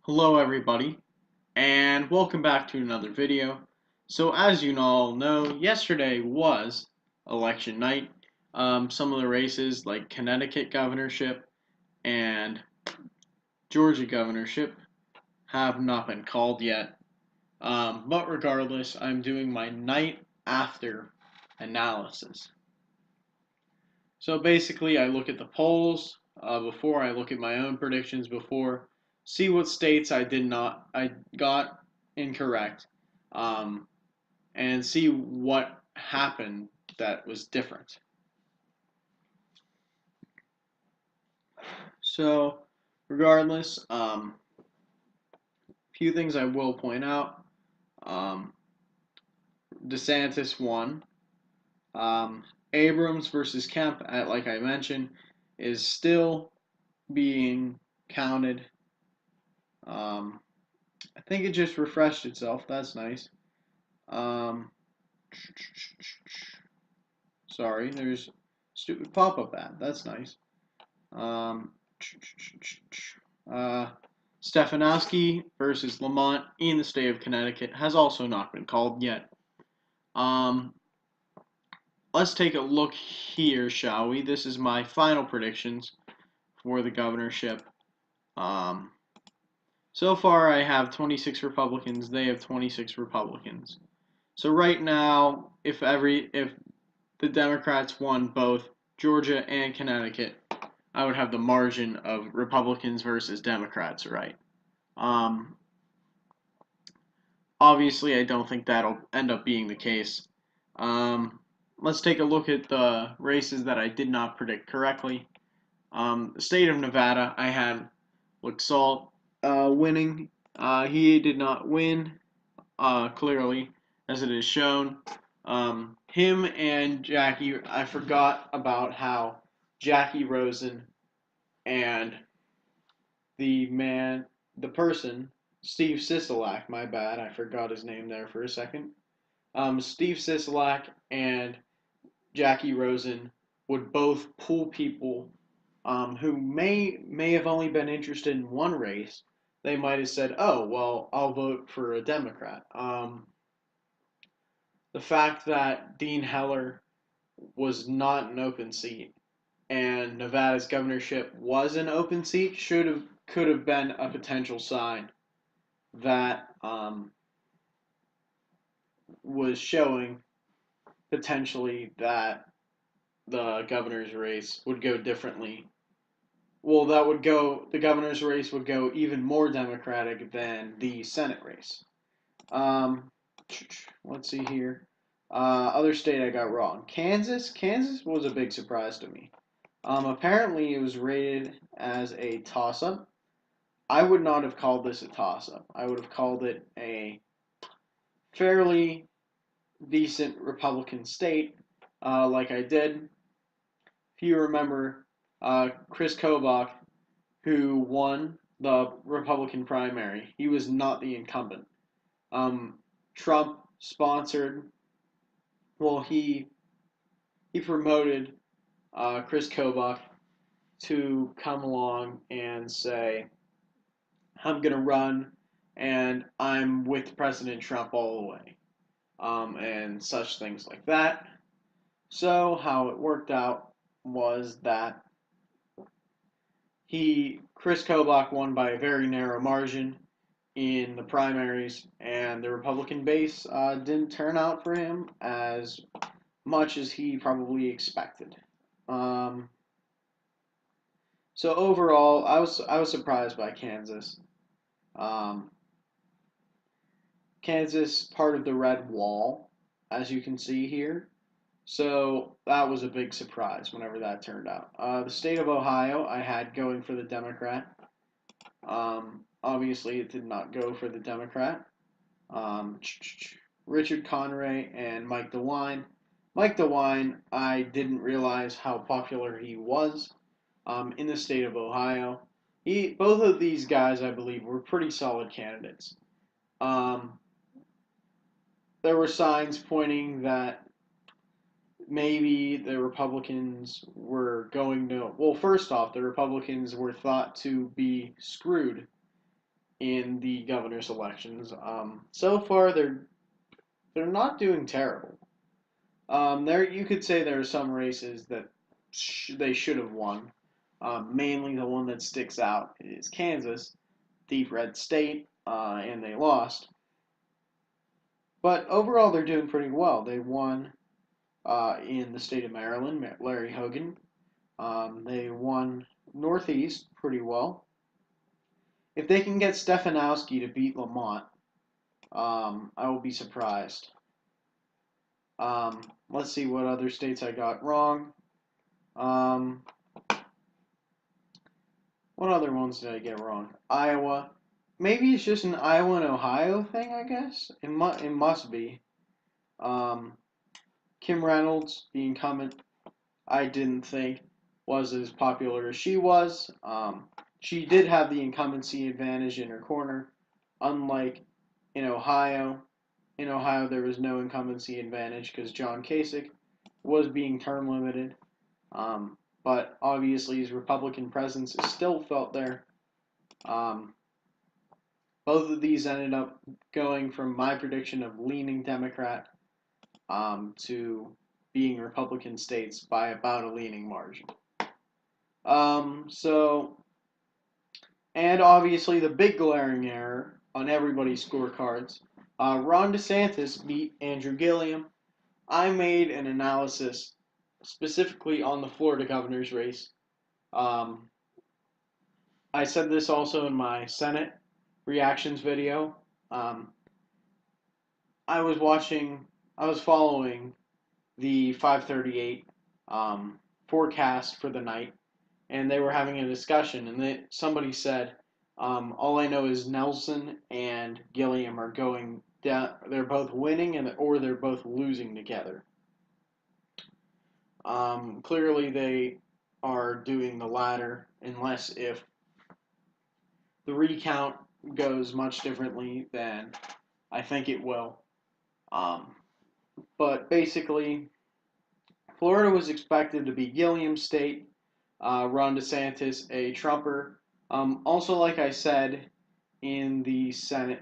Hello everybody, and welcome back to another video. So as you all know, yesterday was election night. Some of the races like Connecticut governorship and Georgia governorship have not been called yet. But regardless, I'm doing my night after analysis. So basically, I look at the polls before, I look at my own predictions before, see what states I got incorrect, um, and see what happened that was different. So, regardless, few things I will point out. Um, DeSantis won. Abrams versus Kemp, like I mentioned, is still being counted. Um, I think it just refreshed itself. That's nice. Um, Sorry, there's stupid pop-up ad. That's nice. Um, uh, Stefanowski versus Lamont in the state of Connecticut has also not been called yet. Um, let's take a look here, shall we? This is my final predictions for the governorship. Um, so far, I have 26 Republicans. They have 26 Republicans. So right now, if the Democrats won both Georgia and Connecticut, I would have the margin of Republicans versus Democrats, right? Um, Obviously, I don't think that'll end up being the case. Let's take a look at the races that I did not predict correctly. The state of Nevada, I had Laxalt winning. He did not win, clearly, as it is shown. Him and Jackie, I forgot about how Jackie Rosen and the person, Steve Sisolak, my bad, I forgot his name there for a second. Steve Sisolak and Jackie Rosen would both pull people who may have only been interested in one race. They might have said, "Oh, well, I'll vote for a Democrat." The fact that Dean Heller was not an open seat and Nevada's governorship was an open seat could have been a potential sign that was showing potentially that the governor's race would go differently. Well, the governor's race would go even more Democratic than the Senate race. Um, let's see here. Other state I got wrong. Kansas. Kansas was a big surprise to me. Apparently, it was rated as a toss-up. I would not have called this a toss-up. I would have called it a fairly decent Republican state, like I did. If you remember, Chris Kobach, who won the Republican primary, he was not the incumbent. Trump sponsored, well, he promoted Chris Kobach to come along and say, I'm going to run and I'm with President Trump all the way, and such things like that. So, how it worked out was that Chris Kobach won by a very narrow margin in the primaries, and the Republican base didn't turn out for him as much as he probably expected. Um, so overall, I was surprised by Kansas. Um, Kansas part of the red wall, as you can see here. So that was a big surprise whenever that turned out. The state of Ohio, I had going for the Democrat. Obviously, it did not go for the Democrat. Um, Richard Conray and Mike DeWine. Mike DeWine, I didn't realize how popular he was in the state of Ohio. Both of these guys, I believe, were pretty solid candidates. Um, there were signs pointing that maybe the Republicans were going to. Well, first off, the Republicans were thought to be screwed in the governor's elections. So far, they're not doing terrible. There you could say there are some races that they should have won. Mainly the one that sticks out is Kansas, deep red state, and they lost. But overall, they're doing pretty well. They won in the state of Maryland, Larry Hogan. They won Northeast pretty well. If they can get Stefanowski to beat Lamont, I will be surprised. Let's see what other states I got wrong. What other ones did I get wrong? Iowa. Maybe it's just an Iowa and Ohio thing, I guess. It must be. Kim Reynolds, the incumbent, I didn't think was as popular as she was. She did have the incumbency advantage in her corner, unlike in Ohio. In Ohio, there was no incumbency advantage because John Kasich was being term limited. But obviously, his Republican presence is still felt there. Both of these ended up going from my prediction of leaning Democrat to being Republican states by about a leaning margin. And obviously the big glaring error on everybody's scorecards, Ron DeSantis beat Andrew Gillum. I made an analysis specifically on the Florida governor's race. I said this also in my Senate reactions video. I was following the 538 forecast for the night, and they were having a discussion, and somebody said, all I know is Nelson and Gilliam are going down. They're both winning, or they're both losing together. Clearly, they are doing the latter, unless if the recount goes much differently than I think it will. But basically, Florida was expected to be Gilliam State. Ron DeSantis, a Trumper. Also, like I said in the Senate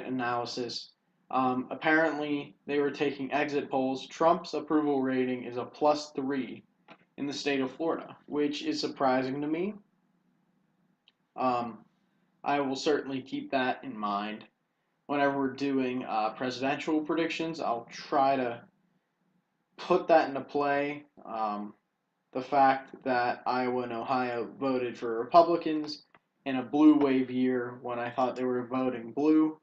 analysis, apparently they were taking exit polls. Trump's approval rating is a +3 in the state of Florida, which is surprising to me. I will certainly keep that in mind whenever we're doing presidential predictions. I'll try to put that into play. The fact that Iowa and Ohio voted for Republicans in a blue wave year when I thought they were voting blue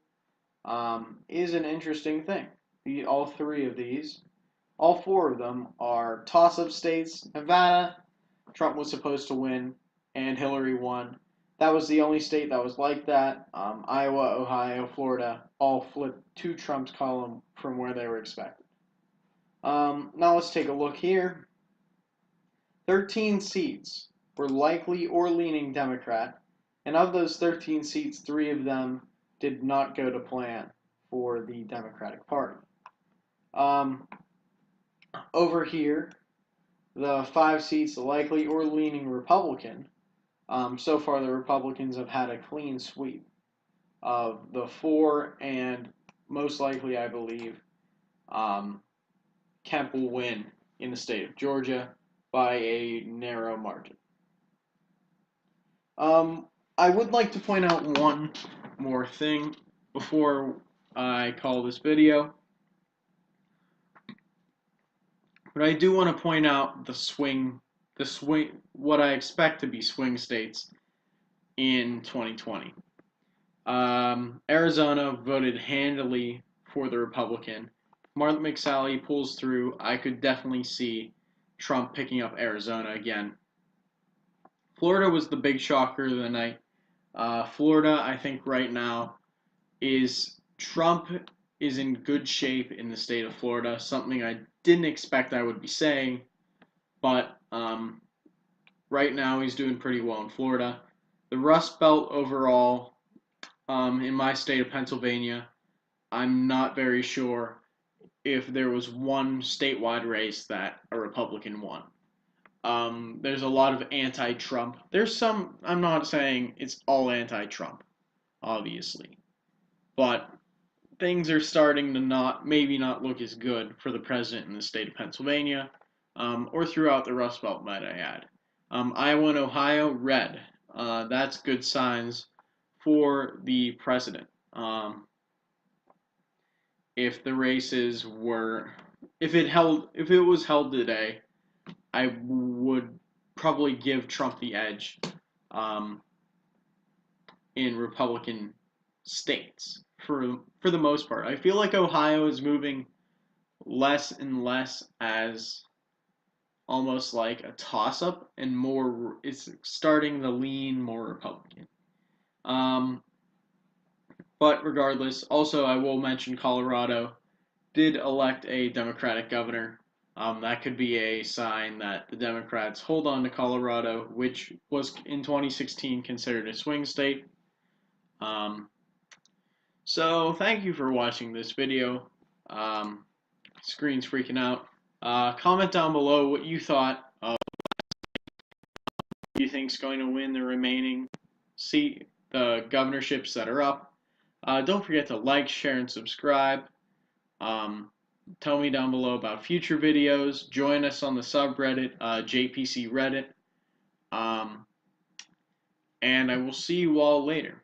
is an interesting thing. All four of them are toss-up states. Nevada, Trump was supposed to win, and Hillary won. That was the only state that was like that. Iowa, Ohio, Florida all flipped to Trump's column from where they were expected. Now let's take a look here. 13 seats were likely or leaning Democrat, and of those 13 seats, 3 of them did not go to plan for the Democratic Party. Over here, the 5 seats likely or leaning Republican, so far the Republicans have had a clean sweep of the 4, and most likely, I believe, Kemp will win in the state of Georgia by a narrow margin. I would like to point out one more thing before I call this video. But I do want to point out what I expect to be swing states in 2020. Arizona voted handily for the Republican. Martha McSally pulls through. I could definitely see Trump picking up Arizona again. Florida was the big shocker of the night. Florida, I think right now, Trump is in good shape in the state of Florida, something I didn't expect I would be saying, but right now he's doing pretty well in Florida. The Rust Belt overall, in my state of Pennsylvania, I'm not very sure if there was one statewide race that a Republican won. There's a lot of anti-Trump. There's some, I'm not saying it's all anti-Trump. obviously. But things are starting to maybe not look as good for the president in the state of Pennsylvania, or throughout the Rust Belt, might I add. Iowa and Ohio, red. That's good signs for the president. If the races were, if it was held today, I would probably give Trump the edge in Republican states for the most part. I feel like Ohio is moving less and less as almost like a toss-up, and more it's starting to lean more Republican. But regardless, also I will mention Colorado did elect a Democratic governor. That could be a sign that the Democrats hold on to Colorado, which was in 2016 considered a swing state. So thank you for watching this video. Screen's freaking out. Comment down below what you thought of who you think's going to win the remaining the governorships that are up. Don't forget to like, share, and subscribe. Tell me down below about future videos. Join us on the subreddit, JPC Reddit. And I will see you all later.